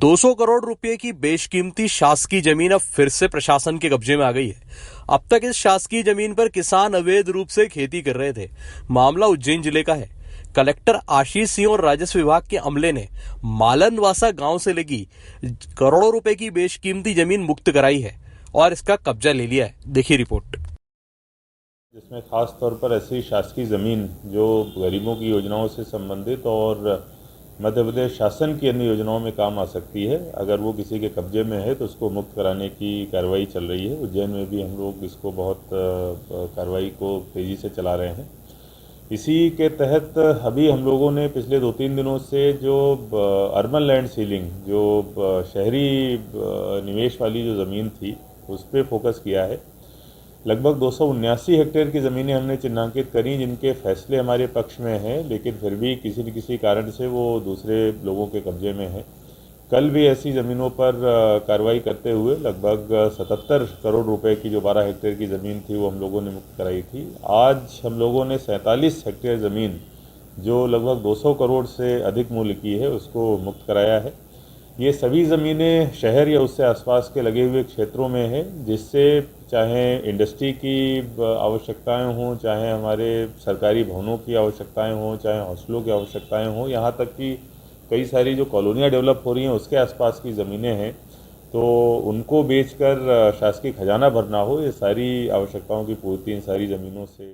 200 करोड़ रुपए की बेशकीमती शासकीय जमीन अब फिर से प्रशासन के कब्जे में आ गई है। अब तक इस शासकीय जमीन पर किसान अवैध रूप से खेती कर रहे थे। मामला उज्जैन जिले का है। कलेक्टर आशीष सिंह और राजस्व विभाग के अमले ने मालनवासा गांव से लगी करोड़ों रुपए की बेशकीमती जमीन मुक्त कराई है और इसका कब्जा ले लिया है। देखिए रिपोर्ट। जिसमें खास तौर पर ऐसी शासकीय ज़मीन जो गरीबों की योजनाओं से संबंधित और मध्य प्रदेश शासन की अन्य योजनाओं में काम आ सकती है, अगर वो किसी के कब्जे में है तो उसको मुक्त कराने की कार्रवाई चल रही है। उज्जैन में भी हम लोग इसको बहुत कार्रवाई को तेज़ी से चला रहे हैं। इसी के तहत अभी हम लोगों ने पिछले 2-3 दिनों से जो अर्बन लैंड सीलिंग, जो शहरी निवेश वाली जो ज़मीन थी, उस पर फोकस किया है। लगभग 279 हेक्टेयर की ज़मीनें हमने चिन्हांकित करी जिनके फैसले हमारे पक्ष में हैं, लेकिन फिर भी किसी न किसी कारण से वो दूसरे लोगों के कब्जे में है। कल भी ऐसी ज़मीनों पर कार्रवाई करते हुए लगभग 77 करोड़ रुपए की जो 12 हेक्टेयर की ज़मीन थी वो हम लोगों ने मुक्त कराई थी। आज हम लोगों ने 47 हेक्टेयर ज़मीन जो लगभग 200 करोड़ से अधिक मूल्य की है उसको मुक्त कराया है। ये सभी ज़मीनें शहर या उससे आसपास के लगे हुए क्षेत्रों में हैं, जिससे चाहे इंडस्ट्री की आवश्यकताएं हों, चाहे हमारे सरकारी भवनों की आवश्यकताएं हों, चाहे हॉस्टलों की आवश्यकताएं हों, यहाँ तक कि कई सारी जो कॉलोनियाँ डेवलप हो रही हैं उसके आसपास की ज़मीनें हैं, तो उनको बेचकर शासकीय खजाना भरना हो, ये सारी आवश्यकताओं की पूर्ति इन सारी ज़मीनों से